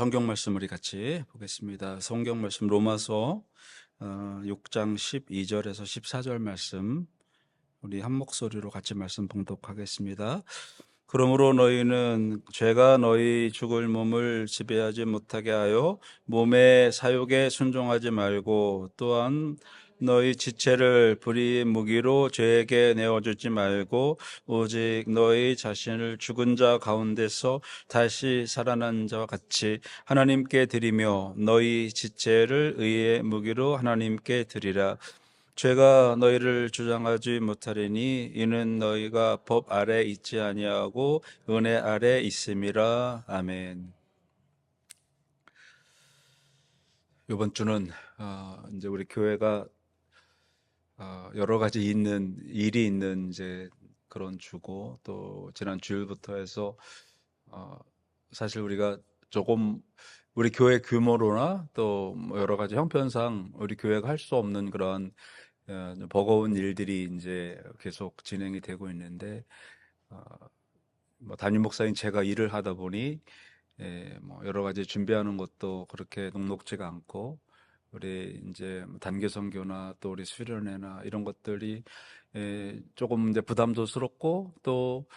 성경 말씀 우리 같이 보겠습니다. 성경 말씀 로마서 6장 12절에서 14절 말씀 우리 한 목소리로 같이 말씀 봉독하겠습니다. 그러므로 너희는 죄가 너희 죽을 몸을 지배하지 못하게 하여 몸의 사욕에 순종하지 말고, 또한 너희 지체를 불의의 무기로 죄에게 내어주지 말고 오직 너희 자신을 죽은 자 가운데서 다시 살아난 자와 같이 하나님께 드리며 너희 지체를 의의 무기로 하나님께 드리라. 죄가 너희를 주장하지 못하리니 이는 너희가 법 아래 있지 아니하고 은혜 아래 있음이라. 아멘. 이번 주는 이제 우리 교회가 여러 가지 일이 있는 이제 그런 주고, 또 지난 주일부터 해서 사실 우리가 조금 우리 교회 규모로나 또뭐 여러 가지 형편상 우리 교회가 할 수 없는 그런 버거운 일들이 이제 계속 진행이 되고 있는데, 뭐 담임 목사인 제가 일을 하다 보니 뭐 여러 가지 준비하는 것도 그렇게 녹록지가 않고, 우리 이제 단기 선교나 또 우리 수련회나 이런 것들이 조금 이제 부담스럽고, 또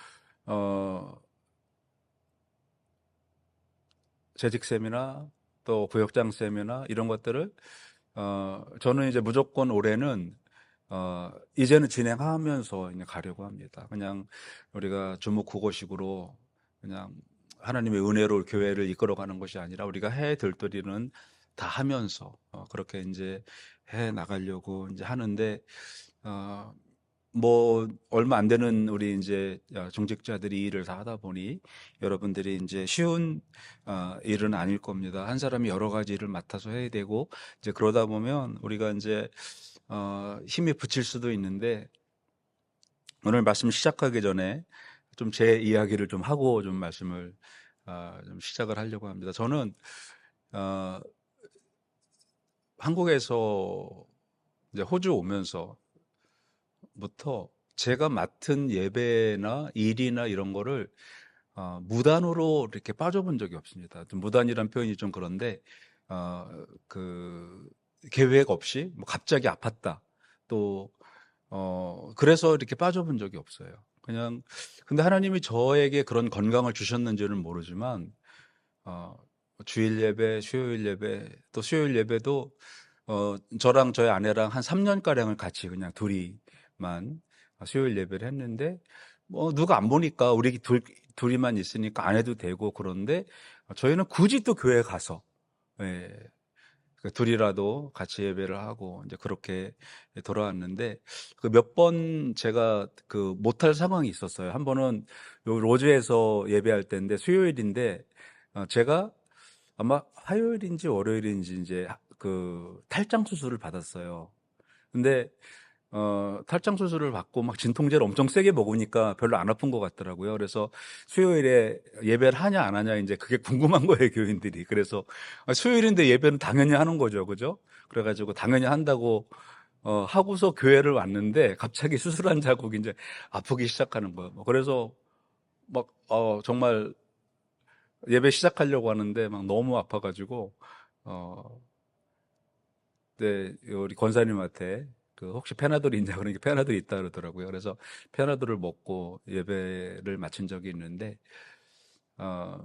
재직 세미나 또 구역장 세미나 이런 것들을 저는 이제 무조건 올해는 이제는 진행하면서 이제 가려고 합니다. 그냥 우리가 주목구고식으로 그냥 하나님의 은혜로 교회를 이끌어가는 것이 아니라 우리가 해 될 도리는 다 하면서 그렇게 이제 해 나가려고 이제 하는데, 뭐 얼마 안 되는 우리 이제 중직자들이 일을 다 하다 보니 여러분들이 이제 쉬운 일은 아닐 겁니다. 한 사람이 여러 가지 일을 맡아서 해야 되고, 이제 그러다 보면 우리가 이제 힘이 붙일 수도 있는데, 오늘 말씀 시작하기 전에 좀 제 이야기를 좀 하고 좀 말씀을 좀 시작을 하려고 합니다. 저는 한국에서 이제 호주 오면서부터 제가 맡은 예배나 일이나 이런 거를 무단으로 이렇게 빠져본 적이 없습니다. 좀 무단이란 표현이 좀 그런데 그 계획 없이 뭐 갑자기 아팠다, 또 그래서 이렇게 빠져본 적이 없어요. 그냥 근데 하나님이 저에게 그런 건강을 주셨는지는 모르지만 주일 예배, 수요일 예배, 또 수요일 예배도 저랑 저희 아내랑 한 3년 가량을 같이 그냥 둘이만 수요일 예배를 했는데, 뭐 누가 안 보니까 우리 둘이만 있으니까 안 해도 되고, 그런데 저희는 굳이 또 교회 가서 둘이라도 같이 예배를 하고 이제 그렇게 돌아왔는데, 그 몇 번 제가 그 못할 상황이 있었어요. 한 번은 요 로즈에서 예배할 때인데 수요일인데, 제가 아마 화요일인지 월요일인지 이제 그 탈장 수술을 받았어요. 근데 탈장 수술을 받고 막 진통제를 엄청 세게 먹으니까 별로 안 아픈 것 같더라고요. 그래서 수요일에 예배를 하냐 안 하냐 이제 그게 궁금한 거예요, 교인들이. 그래서 수요일인데 예배는 당연히 하는 거죠, 그죠? 그래가지고 당연히 한다고 하고서 교회를 왔는데 갑자기 수술한 자국이 이제 아프기 시작하는 거예요. 그래서 막 정말 예배 시작하려고 하는데 막 너무 아파가지고 네, 우리 권사님한테 그 혹시 페나돌이 있냐 그러니까 페나돌이 있다 그러더라고요. 그래서 페나돌을 먹고 예배를 마친 적이 있는데, 어,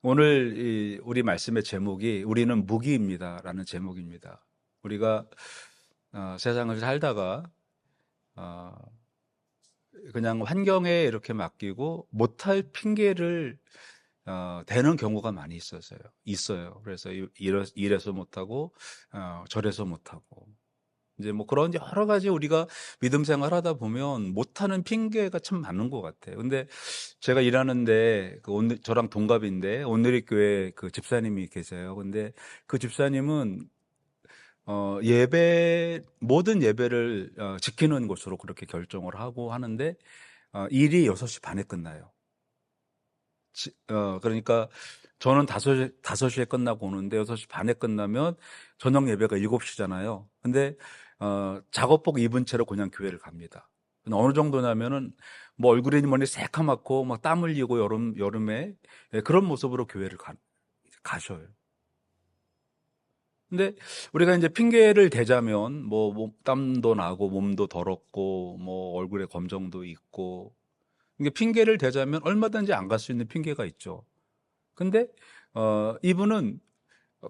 오늘 우리 말씀의 제목이 우리는 무기입니다라는 제목입니다. 우리가 세상을 살다가 어, 그냥 환경에 이렇게 맡기고 못할 핑계를 대는 경우가 많이 있어요. 그래서 이래서 못하고 저래서 못하고 이제 뭐 그런 여러 가지 우리가 믿음 생활 하다 보면 못하는 핑계가 참 많은 것 같아요. 근데 제가 일하는데 저랑 동갑인데 온누리 교회 그 집사님이 계세요. 근데 그 집사님은 모든 예배를 지키는 것으로 그렇게 결정을 하고 하는데, 일이 6시 반에 끝나요. 그러니까 저는 5시에 끝나고 오는데 6시 반에 끝나면 저녁 예배가 7시잖아요. 근데 작업복 입은 채로 그냥 교회를 갑니다. 어느 정도냐면은 뭐 얼굴이 뭐니 새카맣고 막 땀 흘리고 여름에 그런 모습으로 교회를 가셔요. 근데 우리가 이제 핑계를 대자면 땀도 나고 몸도 더럽고 얼굴에 검정도 있고, 이게 핑계를 대자면 얼마든지 안 갈 수 있는 핑계가 있죠. 근데 이분은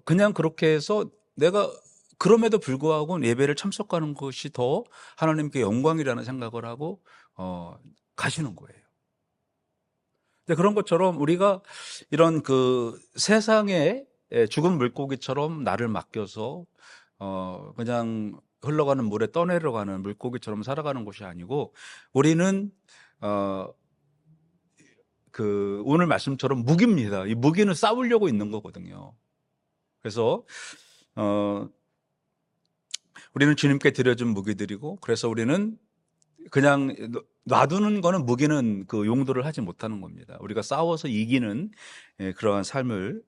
그냥 그렇게 해서 내가 그럼에도 불구하고 예배를 참석하는 것이 더 하나님께 영광이라는 생각을 하고 가시는 거예요. 근데 그런 것처럼 우리가 이런 그 세상의 죽은 물고기처럼 나를 맡겨서 그냥 흘러가는 물에 떠내려가는 물고기처럼 살아가는 것이 아니고, 우리는 그 오늘 말씀처럼 무기입니다. 이 무기는 싸우려고 있는 거거든요. 그래서 우리는 주님께 드려준 무기들이고, 그래서 우리는 그냥 놔두는 거는, 무기는 그 용도를 하지 못하는 겁니다. 우리가 싸워서 이기는 그러한 삶을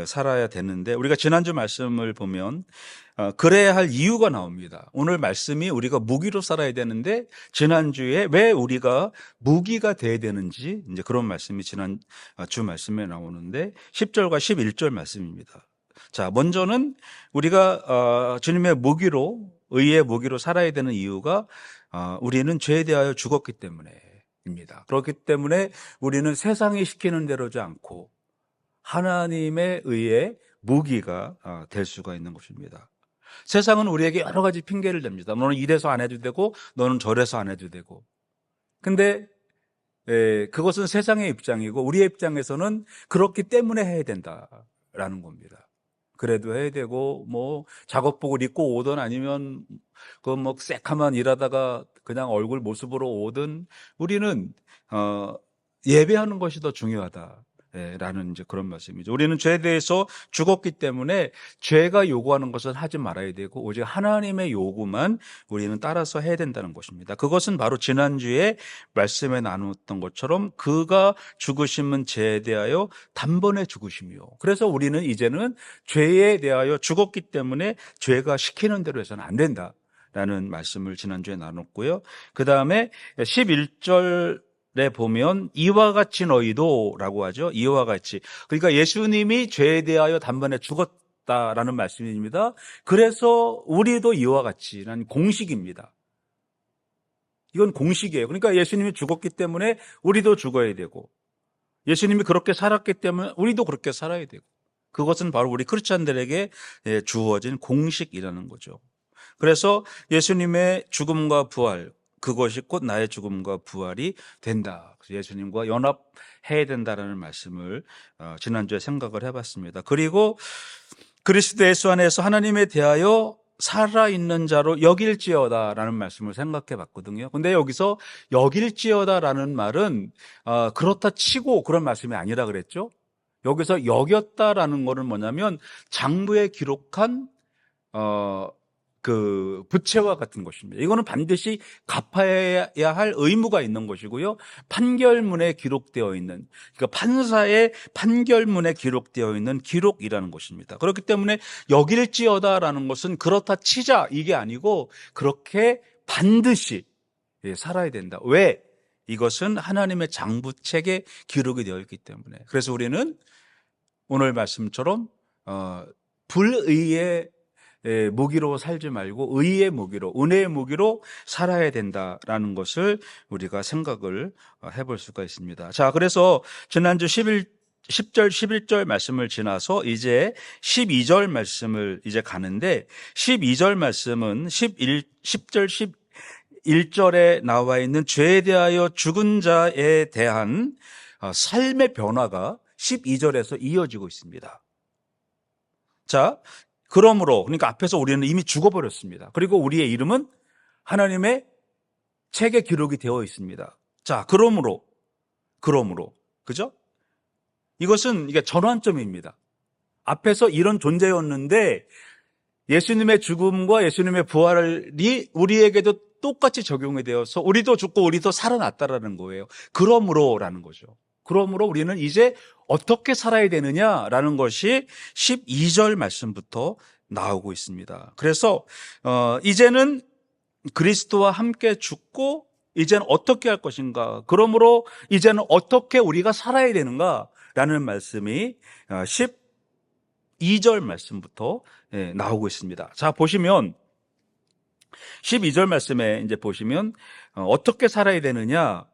살아야 되는데, 우리가 지난주 말씀을 보면 그래야 할 이유가 나옵니다. 오늘 말씀이 우리가 무기로 살아야 되는데, 지난주에 왜 우리가 무기가 돼야 되는지, 이제 그런 말씀이 지난주 말씀에 나오는데 10절과 11절 말씀입니다. 자, 먼저는 우리가 주님의 무기로, 의의 무기로 살아야 되는 이유가 우리는 죄에 대하여 죽었기 때문에입니다. 그렇기 때문에 우리는 세상이 시키는 대로지 않고 하나님의 의의 무기가 될 수가 있는 것입니다. 세상은 우리에게 여러 가지 핑계를 댑니다. 너는 이래서 안 해도 되고, 너는 저래서 안 해도 되고. 근데 그것은 세상의 입장이고, 우리의 입장에서는 그렇기 때문에 해야 된다라는 겁니다. 그래도 해야 되고, 작업복을 입고 오든 아니면 새카만 일하다가 그냥 얼굴 모습으로 오든, 우리는 예배하는 것이 더 중요하다 라는 이제 그런 말씀이죠. 우리는 죄에 대해서 죽었기 때문에 죄가 요구하는 것은 하지 말아야 되고, 오직 하나님의 요구만 우리는 따라서 해야 된다는 것입니다. 그것은 바로 지난주에 말씀에 나눴던 것처럼 그가 죽으심은 죄에 대하여 단번에 죽으심이요. 그래서 우리는 이제는 죄에 대하여 죽었기 때문에 죄가 시키는 대로 해서는 안 된다 라는 말씀을 지난주에 나눴고요. 그 다음에 11절에 보면 이와 같이 너희도 라고 하죠. 이와 같이. 그러니까 예수님이 죄에 대하여 단번에 죽었다라는 말씀입니다. 그래서 우리도 이와 같이라는 공식입니다. 이건 공식이에요. 그러니까 예수님이 죽었기 때문에 우리도 죽어야 되고, 예수님이 그렇게 살았기 때문에 우리도 그렇게 살아야 되고, 그것은 바로 우리 크리스찬들에게 주어진 공식이라는 거죠. 그래서 예수님의 죽음과 부활, 그것이 곧 나의 죽음과 부활이 된다. 예수님과 연합해야 된다라는 말씀을 지난주에 생각을 해봤습니다. 그리고 그리스도 예수 안에서 하나님에 대하여 살아있는 자로 여길지어다라는 말씀을 생각해 봤거든요. 근데 여기서 여길지어다라는 말은 그렇다 치고 그런 말씀이 아니라 그랬죠. 여기서 여겼다라는 거는 뭐냐면 장부에 기록한 그 부채와 같은 것입니다. 이거는 반드시 갚아야 할 의무가 있는 것이고요. 판결문에 기록되어 있는, 그러니까 판사의 판결문에 기록되어 있는 기록이라는 것입니다. 그렇기 때문에 여길지어다라는 것은 그렇다 치자 이게 아니고 그렇게 반드시 살아야 된다. 왜? 이것은 하나님의 장부책에 기록이 되어 있기 때문에. 그래서 우리는 오늘 말씀처럼 불의의 무기로 살지 말고 의의 무기로, 은혜의 무기로 살아야 된다라는 것을 우리가 생각을 해볼 수가 있습니다. 자, 그래서 지난주 10절, 11절 말씀을 지나서 이제 12절 말씀을 이제 가는데, 12절 말씀은 10절, 11절에 나와 있는 죄에 대하여 죽은 자에 대한 삶의 변화가 12절에서 이어지고 있습니다. 자, 그러므로, 그러니까 앞에서 우리는 이미 죽어버렸습니다. 그리고 우리의 이름은 하나님의 책에 기록이 되어 있습니다. 자, 그러므로, 그죠? 이것은 이게 전환점입니다. 앞에서 이런 존재였는데 예수님의 죽음과 예수님의 부활이 우리에게도 똑같이 적용이 되어서 우리도 죽고 우리도 살아났다라는 거예요. 그러므로라는 거죠. 그러므로 우리는 이제 어떻게 살아야 되느냐라는 것이 12절 말씀부터 나오고 있습니다. 그래서 이제는 그리스도와 함께 죽고 이제는 어떻게 할 것인가, 그러므로 이제는 어떻게 우리가 살아야 되는가라는 말씀이 12절 말씀부터 나오고 있습니다. 자, 보시면 12절 말씀에 이제 보시면 어떻게 살아야 되느냐?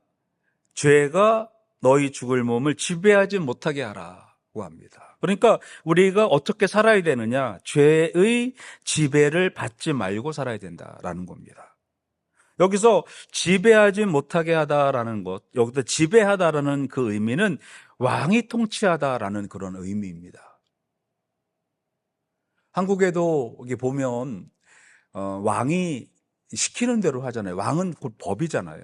죄가 너희 죽을 몸을 지배하지 못하게 하라고 합니다. 그러니까 우리가 어떻게 살아야 되느냐? 죄의 지배를 받지 말고 살아야 된다라는 겁니다. 여기서 지배하지 못하게 하다라는 것, 여기서 지배하다라는 그 의미는 왕이 통치하다라는 그런 의미입니다. 한국에도 여기 보면 왕이 시키는 대로 하잖아요. 왕은 곧 법이잖아요.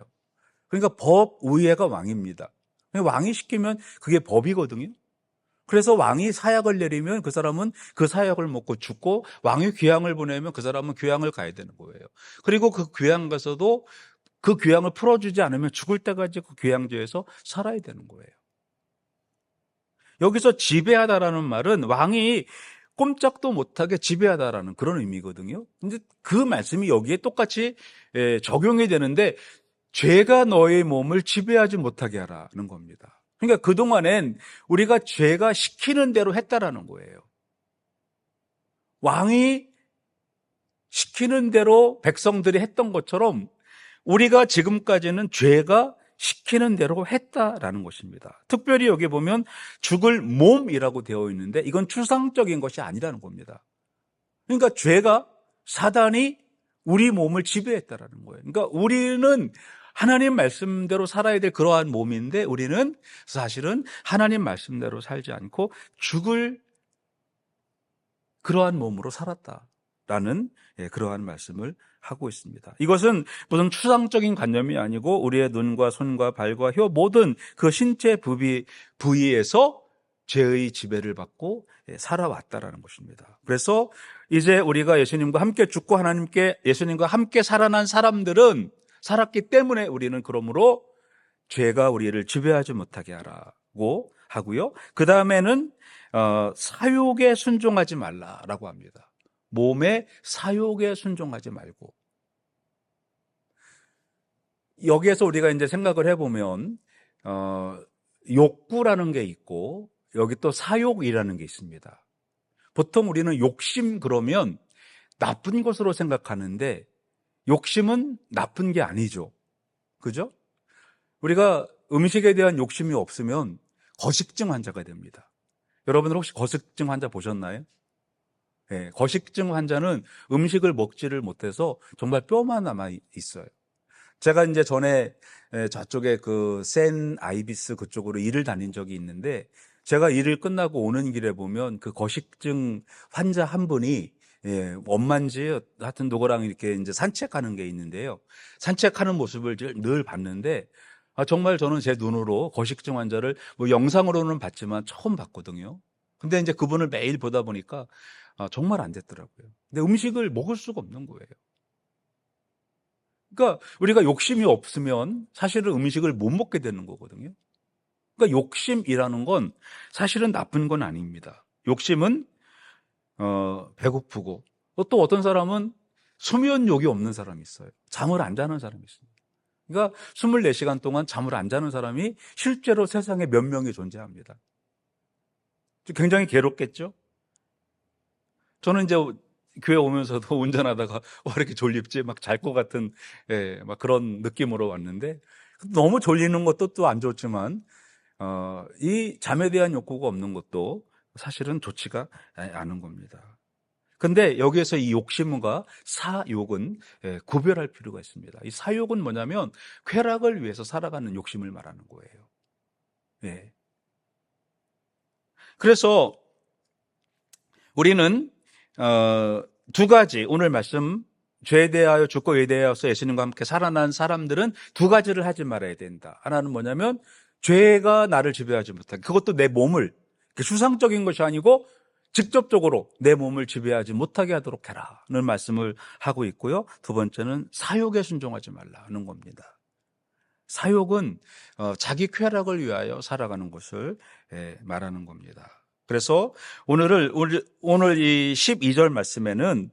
그러니까 법 위에가 왕입니다. 왕이 시키면 그게 법이거든요. 그래서 왕이 사약을 내리면 그 사람은 그 사약을 먹고 죽고, 왕이 귀향을 보내면 그 사람은 귀향을 가야 되는 거예요. 그리고 그 귀향 가서도 그 귀향을 풀어주지 않으면 죽을 때까지 그 귀향지에서 살아야 되는 거예요. 여기서 지배하다라는 말은 왕이 꼼짝도 못하게 지배하다라는 그런 의미거든요. 근데 그 말씀이 여기에 똑같이 적용이 되는데, 죄가 너의 몸을 지배하지 못하게 하라는 겁니다. 그러니까 그동안엔 우리가 죄가 시키는 대로 했다라는 거예요. 왕이 시키는 대로 백성들이 했던 것처럼 우리가 지금까지는 죄가 시키는 대로 했다라는 것입니다. 특별히 여기 보면 죽을 몸이라고 되어 있는데 이건 추상적인 것이 아니라는 겁니다. 그러니까 죄가, 사단이 우리 몸을 지배했다라는 거예요. 그러니까 우리는 하나님 말씀대로 살아야 될 그러한 몸인데 우리는 사실은 하나님 말씀대로 살지 않고 죽을 그러한 몸으로 살았다라는 그러한 말씀을 하고 있습니다. 이것은 무슨 추상적인 관념이 아니고 우리의 눈과 손과 발과 혀 모든 그 신체 부위에서 죄의 지배를 받고 살아왔다라는 것입니다. 그래서 이제 우리가 예수님과 함께 죽고 예수님과 함께 살아난 사람들은 살았기 때문에 우리는 그러므로 죄가 우리를 지배하지 못하게 하라고 하고요. 그 다음에는 사욕에 순종하지 말라라고 합니다. 몸의 사욕에 순종하지 말고. 여기에서 우리가 이제 생각을 해보면 욕구라는 게 있고 여기 또 사욕이라는 게 있습니다. 보통 우리는 욕심 그러면 나쁜 것으로 생각하는데 욕심은 나쁜 게 아니죠. 그죠? 우리가 음식에 대한 욕심이 없으면 거식증 환자가 됩니다. 여러분들 혹시 거식증 환자 보셨나요? 네, 거식증 환자는 음식을 먹지를 못해서 정말 뼈만 남아 있어요. 제가 이제 전에 저쪽에 그 샌 아이비스 그쪽으로 일을 다닌 적이 있는데 제가 일을 끝나고 오는 길에 보면 그 거식증 환자 한 분이 엄마인지 하여튼 누구랑 이렇게 이제 산책하는 게 있는데요. 산책하는 모습을 늘 봤는데 정말 저는 제 눈으로 거식증 환자를 뭐 영상으로는 봤지만 처음 봤거든요. 근데 이제 그분을 매일 보다 보니까 정말 안 됐더라고요. 근데 음식을 먹을 수가 없는 거예요. 그러니까 우리가 욕심이 없으면 사실은 음식을 못 먹게 되는 거거든요. 그러니까 욕심이라는 건 사실은 나쁜 건 아닙니다. 욕심은 배고프고 또 어떤 사람은 수면욕이 없는 사람이 있어요. 잠을 안 자는 사람이 있습니다. 그러니까 24시간 동안 잠을 안 자는 사람이 실제로 세상에 몇 명이 존재합니다. 굉장히 괴롭겠죠? 저는 이제 교회 오면서도 운전하다가 왜 이렇게 졸립지? 막 잘 것 같은 막 그런 느낌으로 왔는데 너무 졸리는 것도 또 안 좋지만 이 잠에 대한 욕구가 없는 것도 사실은 좋지가 않은 겁니다. 근데 여기에서 이 욕심과 사욕은 구별할 필요가 있습니다. 이 사욕은 뭐냐면 쾌락을 위해서 살아가는 욕심을 말하는 거예요. 네. 그래서 우리는 두 가지 오늘 말씀 죄에 대하여 죽고 의에 대하여서 예수님과 함께 살아난 사람들은 두 가지를 하지 말아야 된다. 하나는 뭐냐면 죄가 나를 지배하지 못하게, 그것도 내 몸을, 추상적인 것이 아니고 직접적으로 내 몸을 지배하지 못하게 하도록 해라는 말씀을 하고 있고요. 두 번째는 사욕에 순종하지 말라는 겁니다. 사욕은 자기 쾌락을 위하여 살아가는 것을 말하는 겁니다. 그래서 오늘 이 12절 말씀에는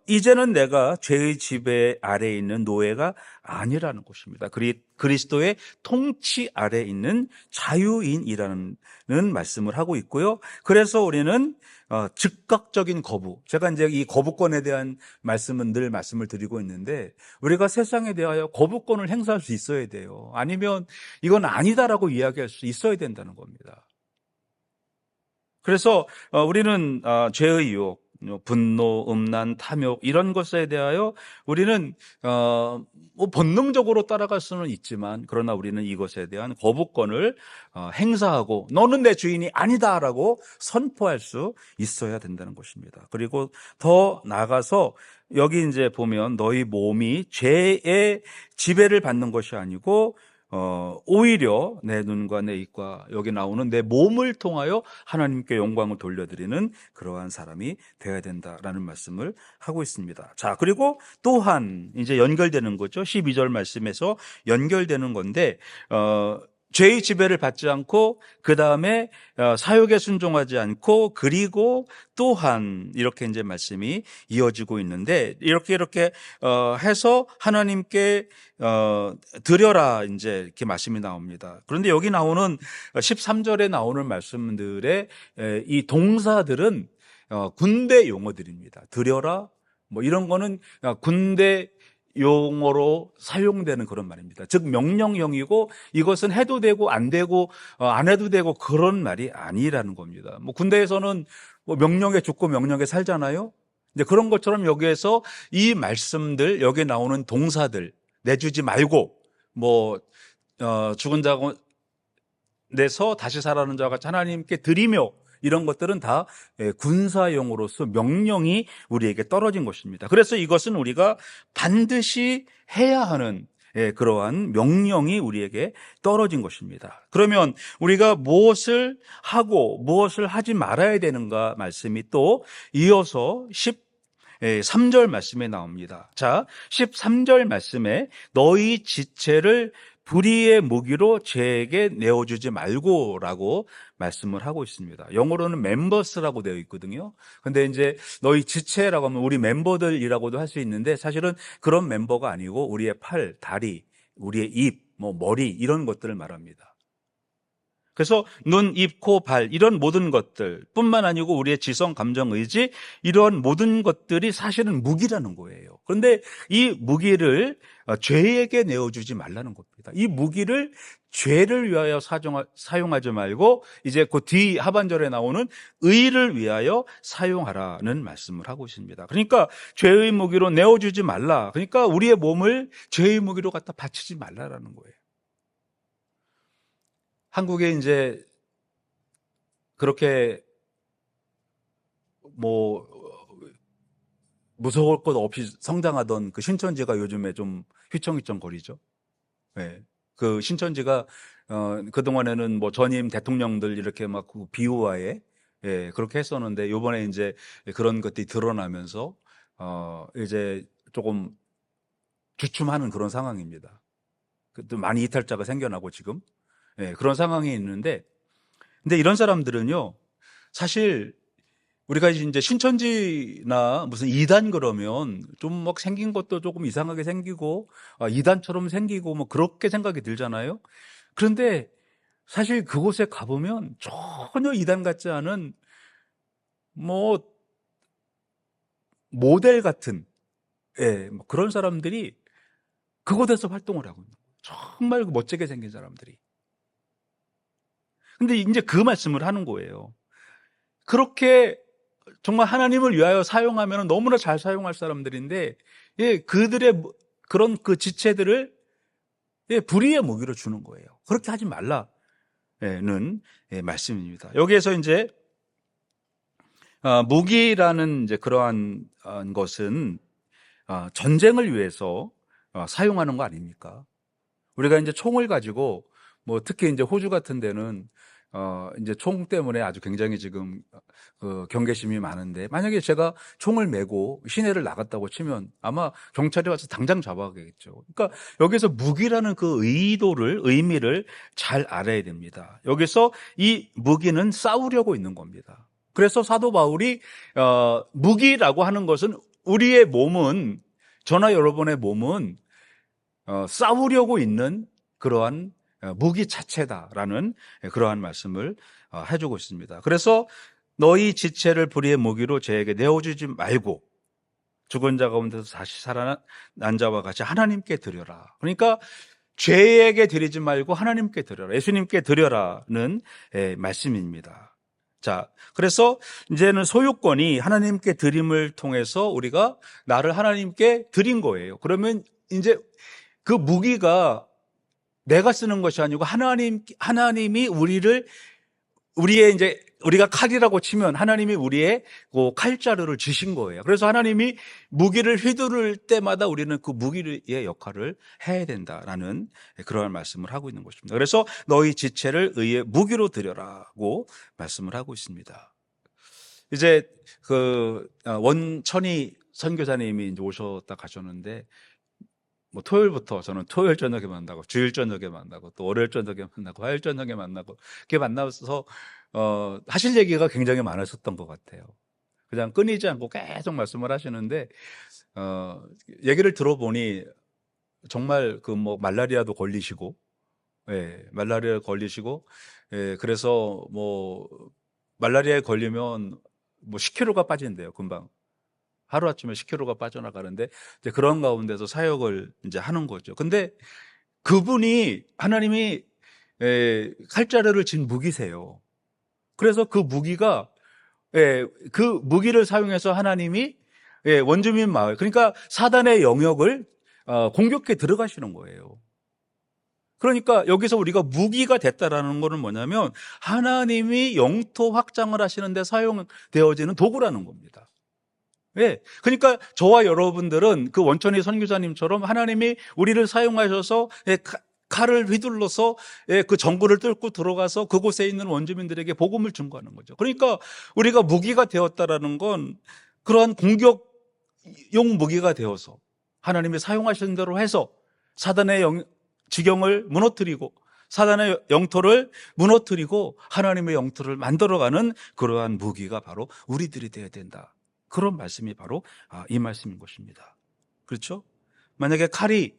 이제는 내가 죄의 지배 아래에 있는 노예가 아니라는 것입니다. 그리스도의 통치 아래에 있는 자유인이라는 말씀을 하고 있고요. 그래서 우리는 즉각적인 거부, 제가 이제 이 거부권에 대한 말씀은 늘 말씀을 드리고 있는데, 우리가 세상에 대하여 거부권을 행사할 수 있어야 돼요. 아니면 이건 아니다라고 이야기할 수 있어야 된다는 겁니다. 그래서 우리는 죄의 유혹, 분노, 음란, 탐욕 이런 것에 대하여 우리는 뭐 본능적으로 따라갈 수는 있지만, 그러나 우리는 이것에 대한 거부권을 행사하고 너는 내 주인이 아니다라고 선포할 수 있어야 된다는 것입니다. 그리고 더 나아가서 여기 이제 보면 너희 몸이 죄의 지배를 받는 것이 아니고 오히려 내 눈과 내 입과 여기 나오는 내 몸을 통하여 하나님께 영광을 돌려드리는 그러한 사람이 되어야 된다라는 말씀을 하고 있습니다. 자, 그리고 또한 이제 연결되는 거죠. 12절 말씀에서 연결되는 건데, 죄의 지배를 받지 않고 그 다음에 사욕에 순종하지 않고, 그리고 또한 이렇게 이제 말씀이 이어지고 있는데, 이렇게 해서 하나님께 드려라 이제 이렇게 말씀이 나옵니다. 그런데 여기 나오는 13절에 나오는 말씀들의 이 동사들은 군대 용어들입니다. 드려라 뭐 이런 거는 군대 용어로 사용되는 그런 말입니다. 즉 명령형이고, 이것은 해도 되고 안 되고 안 해도 되고 그런 말이 아니라는 겁니다. 뭐 군대에서는 뭐 명령에 죽고 명령에 살잖아요. 이제 그런 것처럼 여기에서 이 말씀들, 여기에 나오는 동사들, 내주지 말고 뭐 죽은 자 내서 다시 살아나는 자와 같이 하나님께 드리며, 이런 것들은 다 군사용으로서 명령이 우리에게 떨어진 것입니다. 그래서 이것은 우리가 반드시 해야 하는 그러한 명령이 우리에게 떨어진 것입니다. 그러면 우리가 무엇을 하고 무엇을 하지 말아야 되는가 말씀이 또 이어서 13절 말씀에 나옵니다. 자, 13절 말씀에 너희 지체를 불의의 무기로 죄에게 내어주지 말고라고 말씀을 하고 있습니다. 영어로는 members라고 되어 있거든요. 근데 이제 너희 지체라고 하면 우리 멤버들이라고도 할 수 있는데, 사실은 그런 멤버가 아니고 우리의 팔, 다리, 우리의 입, 뭐 머리 이런 것들을 말합니다. 그래서 눈, 입, 코, 발 이런 모든 것들 뿐만 아니고 우리의 지성, 감정, 의지 이런 모든 것들이 사실은 무기라는 거예요. 그런데 이 무기를 죄에게 내어주지 말라는 겁니다. 이 무기를 죄를 위하여 사용하지 말고, 이제 그 뒤 하반절에 나오는 의를 위하여 사용하라는 말씀을 하고 있습니다. 그러니까 죄의 무기로 내어주지 말라. 그러니까 우리의 몸을 죄의 무기로 갖다 바치지 말라라는 거예요. 한국에 이제 그렇게 뭐 무서울 것 없이 성장하던 그 신천지가 요즘에 좀 휘청휘청 거리죠. 네. 그 신천지가 그동안에는 뭐 전임 대통령들 이렇게 막 비호하에 그렇게 했었는데, 요번에 이제 그런 것들이 드러나면서 이제 조금 주춤하는 그런 상황입니다. 또 많이 이탈자가 생겨나고 지금 그런 상황이 있는데, 근데 이런 사람들은요, 사실 우리가 이제 신천지나 무슨 이단 그러면 좀 막 생긴 것도 조금 이상하게 생기고 이단처럼 생기고 뭐 그렇게 생각이 들잖아요. 그런데 사실 그곳에 가보면 전혀 이단 같지 않은 뭐 모델 같은 뭐 그런 사람들이 그곳에서 활동을 하고 있는 거예요. 정말 멋지게 생긴 사람들이. 근데 이제 그 말씀을 하는 거예요. 그렇게 정말 하나님을 위하여 사용하면 너무나 잘 사용할 사람들인데, 그들의 그런 그 지체들을 불의의 무기로 주는 거예요. 그렇게 하지 말라는 말씀입니다. 여기에서 이제 무기라는 이제 그러한 것은 전쟁을 위해서 사용하는 거 아닙니까? 우리가 이제 총을 가지고 뭐 특히 이제 호주 같은 데는 이제 총 때문에 아주 굉장히 지금 경계심이 많은데, 만약에 제가 총을 메고 시내를 나갔다고 치면 아마 경찰이 와서 당장 잡아가겠죠. 그러니까 여기서 무기라는 그 의미를 잘 알아야 됩니다. 여기서 이 무기는 싸우려고 있는 겁니다. 그래서 사도 바울이 무기라고 하는 것은 우리의 몸은, 저나 여러분의 몸은 싸우려고 있는 그러한 무기 자체다라는 그러한 말씀을 해주고 있습니다. 그래서 너희 지체를 불의의 무기로 죄에게 내어주지 말고 죽은 자 가운데서 다시 살아난 자와 같이 하나님께 드려라. 그러니까 죄에게 드리지 말고 하나님께 드려라, 예수님께 드려라는 말씀입니다. 자, 그래서 이제는 소유권이 하나님께 드림을 통해서 우리가 나를 하나님께 드린 거예요. 그러면 이제 그 무기가 내가 쓰는 것이 아니고 하나님이 우리가 칼이라고 치면 하나님이 우리의 그 칼자루를 주신 거예요. 그래서 하나님이 무기를 휘두를 때마다 우리는 그 무기의 역할을 해야 된다라는 그런 말씀을 하고 있는 것입니다. 그래서 너희 지체를 의의 무기로 드려라고 말씀을 하고 있습니다. 이제 원천희 선교사님이 이제 오셨다 가셨는데, 토요일부터 저는 토요일 저녁에 만나고, 주일 저녁에 만나고, 또 월요일 저녁에 만나고, 화요일 저녁에 만나고, 이렇게 만나서 하실 얘기가 굉장히 많으셨던 것 같아요. 그냥 끊이지 않고 계속 말씀을 하시는데, 얘기를 들어보니 정말 말라리아도 걸리시고, 말라리아 걸리시고, 그래서 말라리아에 걸리면 10kg가 빠진대요, 금방. 하루아침에 10kg가 빠져나가는데, 이제 그런 가운데서 사역을 이제 하는 거죠. 근데 그분이 하나님이 칼자루를 진 무기세요. 그래서 그 무기가, 그 무기를 사용해서 하나님이 원주민 마을, 그러니까 사단의 영역을 공격해 들어가시는 거예요. 그러니까 여기서 우리가 무기가 됐다라는 것은 뭐냐면 하나님이 영토 확장을 하시는데 사용되어지는 도구라는 겁니다. 그러니까 저와 여러분들은 그 원천희 선교사님처럼 하나님이 우리를 사용하셔서 칼을 휘둘러서 그 정글을 뚫고 들어가서 그곳에 있는 원주민들에게 복음을 증거하는 거죠. 그러니까 우리가 무기가 되었다라는 건 그러한 공격용 무기가 되어서 하나님이 사용하시는 대로 해서 사단의 지경을 무너뜨리고 사단의 영토를 무너뜨리고 하나님의 영토를 만들어가는 그러한 무기가 바로 우리들이 되어야 된다. 그런 말씀이 바로 이 말씀인 것입니다. 그렇죠? 만약에 칼이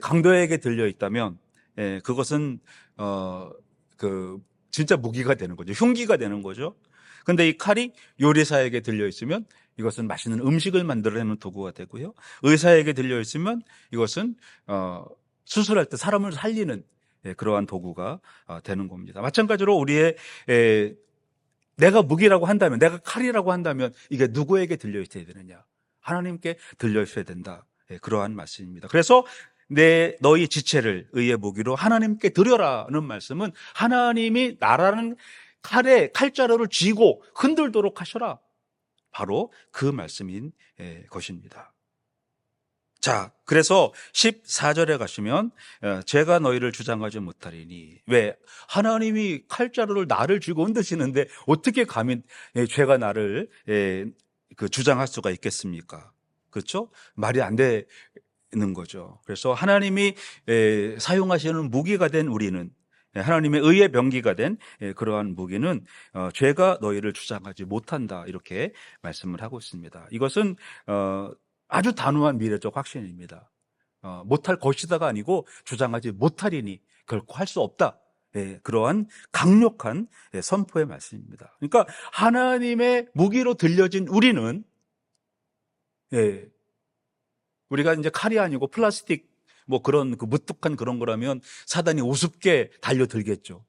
강도에게 들려 있다면 그것은 진짜 무기가 되는 거죠. 흉기가 되는 거죠. 근데 이 칼이 요리사에게 들려 있으면 이것은 맛있는 음식을 만들어내는 도구가 되고요. 의사에게 들려 있으면 이것은 수술할 때 사람을 살리는 그러한 도구가 되는 겁니다. 마찬가지로 우리의 내가 무기라고 한다면, 내가 칼이라고 한다면 이게 누구에게 들려 있어야 되느냐? 하나님께 들려 있어야 된다. 그러한 말씀입니다. 그래서 너희 지체를 의의 무기로 하나님께 드려라는 말씀은 하나님이 나라는 칼자루를 쥐고 흔들도록 하셔라. 바로 그 말씀인 것입니다. 자, 그래서 14절에 가시면 제가 너희를 주장하지 못하리니, 왜? 하나님이 칼자루를 나를 쥐고 흔드시는데 어떻게 감히 죄가 나를 주장할 수가 있겠습니까? 그렇죠? 말이 안 되는 거죠. 그래서 하나님이 사용하시는 무기가 된 우리는, 하나님의 의의 병기가 된 그러한 무기는 죄가 너희를 주장하지 못한다, 이렇게 말씀을 하고 있습니다. 이것은 아주 단호한 미래적 확신입니다. 못할 것이다가 아니고 주장하지 못하리니 결코 할 수 없다. 그러한 강력한 선포의 말씀입니다. 그러니까 하나님의 무기로 들려진 우리는, 우리가 이제 칼이 아니고 플라스틱 그런 무뚝한 그런 거라면 사단이 우습게 달려들겠죠.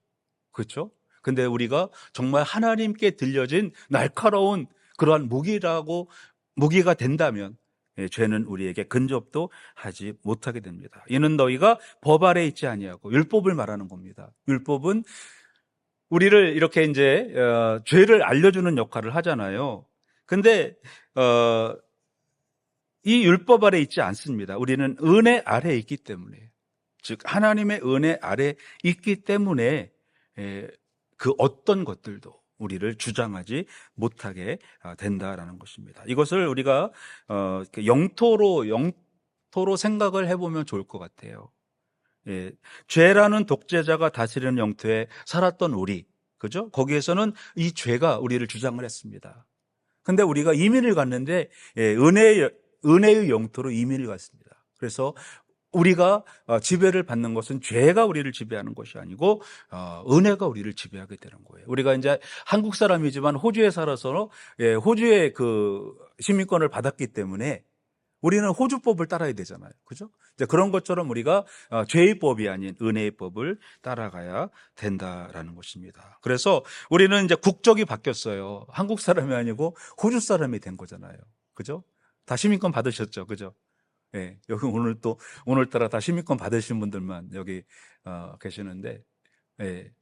그렇죠? 근데 우리가 정말 하나님께 들려진 날카로운 그러한 무기가 된다면 죄는 우리에게 근접도 하지 못하게 됩니다. 이는 너희가 법 아래 있지 아니하고, 율법을 말하는 겁니다. 율법은 우리를 이렇게 이제 죄를 알려주는 역할을 하잖아요. 근데 이 율법 아래 있지 않습니다. 우리는 은혜 아래 있기 때문에, 즉 하나님의 은혜 아래 있기 때문에 그 어떤 것들도 우리를 주장하지 못하게 된다라는 것입니다. 이것을 우리가 영토로 생각을 해보면 좋을 것 같아요. 죄라는 독재자가 다스리는 영토에 살았던 우리, 그죠? 거기에서는 이 죄가 우리를 주장을 했습니다. 근데 우리가 이민을 갔는데 은혜의 영토로 이민을 갔습니다. 그래서 우리가 지배를 받는 것은 죄가 우리를 지배하는 것이 아니고 은혜가 우리를 지배하게 되는 거예요. 우리가 이제 한국 사람이지만 호주에 살아서 호주의 그 시민권을 받았기 때문에 우리는 호주법을 따라야 되잖아요. 그죠? 이제 그런 것처럼 우리가 죄의 법이 아닌 은혜의 법을 따라가야 된다라는 것입니다. 그래서 우리는 이제 국적이 바뀌었어요. 한국 사람이 아니고 호주 사람이 된 거잖아요. 그죠? 다 시민권 받으셨죠. 그죠? 예, 여기 오늘따라 다 시민권 받으신 분들만 여기 계시는데, 예.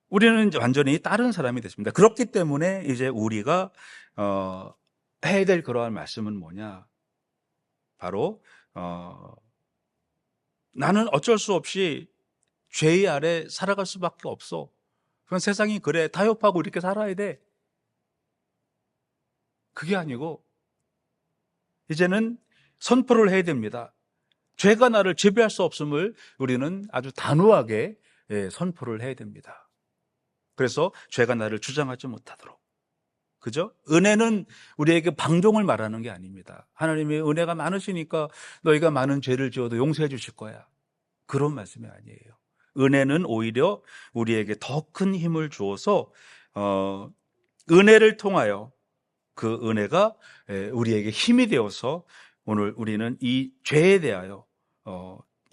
우리는 이제 완전히 다른 사람이 됐습니다. 그렇기 때문에 이제 우리가 해야 될 그러한 말씀은 뭐냐? 바로 나는 어쩔 수 없이 죄의 아래 살아갈 수밖에 없어. 그건 세상이 그래. 타협하고 이렇게 살아야 돼. 그게 아니고 이제는 선포를 해야 됩니다. 죄가 나를 지배할 수 없음을 우리는 아주 단호하게 선포를 해야 됩니다. 그래서 죄가 나를 주장하지 못하도록. 그죠? 은혜는 우리에게 방종을 말하는 게 아닙니다. 하나님의 은혜가 많으시니까 너희가 많은 죄를 지어도 용서해 주실 거야. 그런 말씀이 아니에요. 은혜는 오히려 우리에게 더 큰 힘을 주어서 은혜를 통하여 그 은혜가 우리에게 힘이 되어서 오늘 우리는 이 죄에 대하여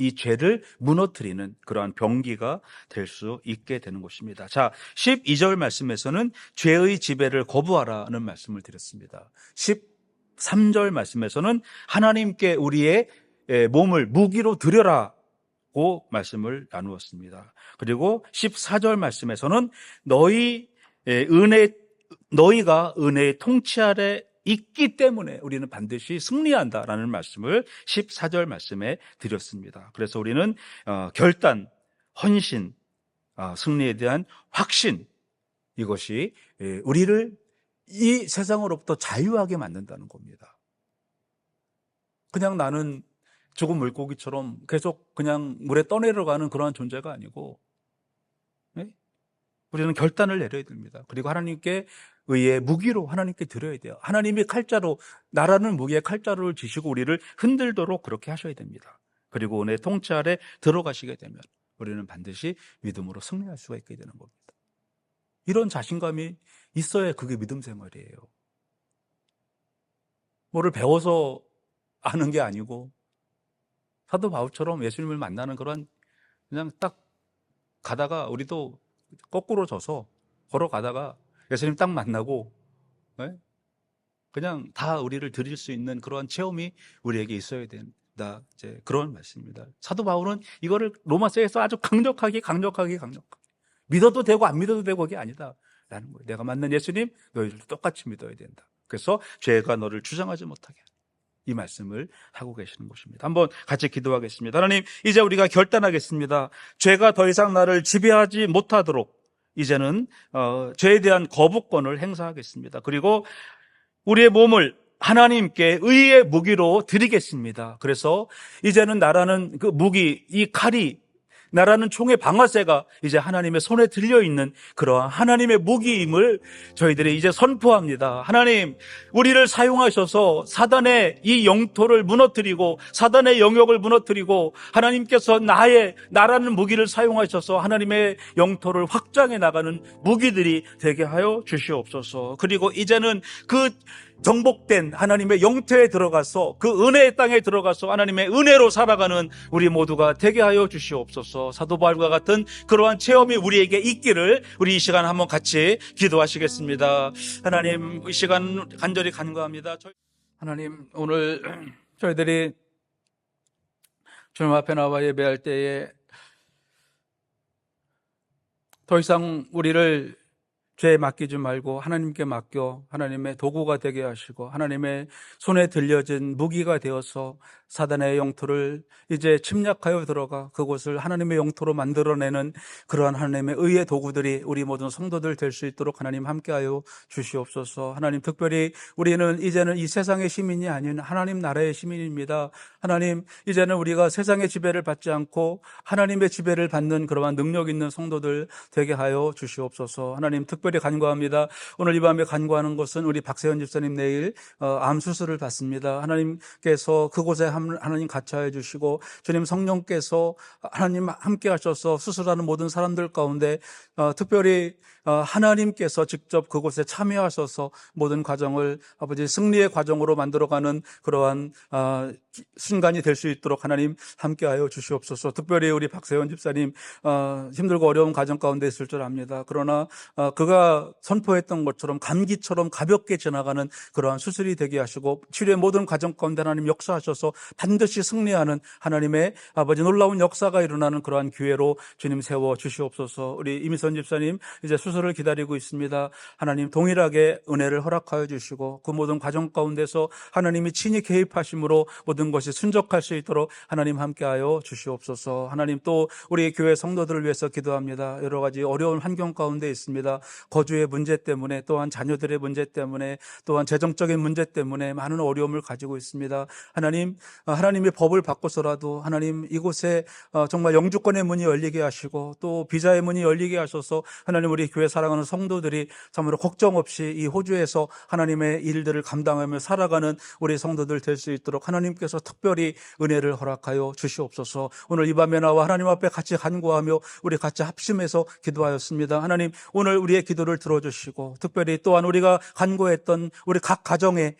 이 죄를 무너뜨리는 그러한 병기가 될 수 있게 되는 것입니다. 자, 12절 말씀에서는 죄의 지배를 거부하라는 말씀을 드렸습니다. 13절 말씀에서는 하나님께 우리의 몸을 무기로 드려라고 말씀을 나누었습니다. 그리고 14절 말씀에서는 너희가 은혜의 통치 아래 있기 때문에 우리는 반드시 승리한다라는 말씀을 14절 말씀에 드렸습니다. 그래서 우리는 결단, 헌신, 승리에 대한 확신, 이것이 우리를 이 세상으로부터 자유하게 만든다는 겁니다. 그냥 나는 죽은 물고기처럼 계속 그냥 물에 떠내려가는 그러한 존재가 아니고, 네? 우리는 결단을 내려야 됩니다. 그리고 하나님께 의의 무기로 하나님께 드려야 돼요. 하나님이 칼자루, 나라는 무기의 칼자루를 지시고 우리를 흔들도록 그렇게 하셔야 됩니다. 그리고 은혜의 통치 아래 들어가시게 되면 우리는 반드시 믿음으로 승리할 수가 있게 되는 겁니다. 이런 자신감이 있어야 그게 믿음 생활이에요. 뭐를 배워서 아는 게 아니고 사도 바울처럼 예수님을 만나는 그런 그냥 딱 가다가 우리도 거꾸로 져서 걸어가다가 예수님 딱 만나고 그냥 다 우리를 드릴 수 있는 그러한 체험이 우리에게 있어야 된다. 이제 그런 말씀입니다. 사도 바울은 이거를 로마서에서 아주 강력하게 믿어도 되고 안 믿어도 되고 그게 아니다라는 거예요. 내가 만난 예수님 너희들도 똑같이 믿어야 된다. 그래서 죄가 너를 주장하지 못하게 이 말씀을 하고 계시는 것입니다. 한번 같이 기도하겠습니다. 하나님, 이제 우리가 결단하겠습니다. 죄가 더 이상 나를 지배하지 못하도록 이제는 죄에 대한 거부권을 행사하겠습니다. 그리고 우리의 몸을 하나님께 의의 무기로 드리겠습니다. 그래서 이제는 나라는 그 무기, 이 칼이 나라는 총의 방아쇠가 이제 하나님의 손에 들려있는 그러한 하나님의 무기임을 저희들이 이제 선포합니다. 하나님, 우리를 사용하셔서 사단의 이 영토를 무너뜨리고 사단의 영역을 무너뜨리고 하나님께서 나라는 무기를 사용하셔서 하나님의 영토를 확장해 나가는 무기들이 되게 하여 주시옵소서. 그리고 이제는 그 정복된 하나님의 영토에 들어가서 그 은혜의 땅에 들어가서 하나님의 은혜로 살아가는 우리 모두가 되게 하여 주시옵소서. 사도 바울과 같은 그러한 체험이 우리에게 있기를 우리 이 시간 한번 같이 기도하시겠습니다. 하나님, 이 시간 간절히 간구합니다. 하나님, 오늘 저희들이 주님 앞에 나와 예배할 때에 더 이상 우리를 죄에 맡기지 말고 하나님께 맡겨 하나님의 도구가 되게 하시고 하나님의 손에 들려진 무기가 되어서 사단의 영토를 이제 침략하여 들어가 그곳을 하나님의 영토로 만들어내는 그러한 하나님의 의의 도구들이 우리 모든 성도들 될 수 있도록 하나님 함께하여 주시옵소서. 하나님, 특별히 우리는 이제는 이 세상의 시민이 아닌 하나님 나라의 시민입니다. 하나님, 이제는 우리가 세상의 지배를 받지 않고 하나님의 지배를 받는 그러한 능력 있는 성도들 되게 하여 주시옵소서. 하나님, 특별히 간구합니다. 오늘 이 밤에 간구하는 것은 우리 박세현 집사님 내일 암 수술을 받습니다. 하나님께서 그곳에 하나님 같이하여 주시고 주님 성령께서 하나님 함께 하셔서 수술하는 모든 사람들 가운데 특별히 하나님께서 직접 그곳에 참여하셔서 모든 과정을 아버지 승리의 과정으로 만들어가는 그러한 순간이 될 수 있도록 하나님 함께하여 주시옵소서. 특별히 우리 박세원 집사님 힘들고 어려운 과정 가운데 있을 줄 압니다. 그러나 그가 선포했던 것처럼 감기처럼 가볍게 지나가는 그러한 수술이 되게 하시고 치료의 모든 과정 가운데 하나님 역사하셔서 반드시 승리하는 하나님의 아버지 놀라운 역사가 일어나는 그러한 기회로 주님 세워 주시옵소서. 우리 이미선 집사님 이제 수술을 기다리고 있습니다. 하나님 동일하게 은혜를 허락하여 주시고 그 모든 과정 가운데서 하나님이 친히 개입하심으로 모든 것이 순적할 수 있도록 하나님 함께하여 주시옵소서. 하나님 또 우리 교회 성도들을 위해서 기도합니다. 여러 가지 어려운 환경 가운데 있습니다. 거주의 문제 때문에 또한 자녀들의 문제 때문에 또한 재정적인 문제 때문에 많은 어려움을 가지고 있습니다. 하나님, 하나님의 법을 바꿔서라도 하나님 이곳에 정말 영주권의 문이 열리게 하시고 또 비자의 문이 열리게 하셔서 하나님 우리 교회 사랑하는 성도들이 참으로 걱정 없이 이 호주에서 하나님의 일들을 감당하며 살아가는 우리 성도들 될 수 있도록 하나님께서 특별히 은혜를 허락하여 주시옵소서. 오늘 이 밤에 나와 하나님 앞에 같이 간구하며 우리 같이 합심해서 기도하였습니다. 하나님 오늘 우리의 기도를 들어주시고 특별히 또한 우리가 간구했던 우리 각 가정의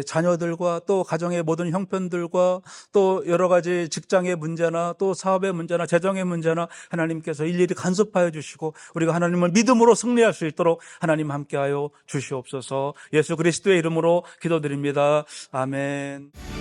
자녀들과 또 가정의 모든 형편들과 또 여러 가지 직장의 문제나 또 사업의 문제나 재정의 문제나 하나님께서 일일이 간섭하여 주시고 우리가 하나님을 믿음으로 승리할 수 있도록 하나님 함께하여 주시옵소서. 예수 그리스도의 이름으로 기도드립니다. 아멘.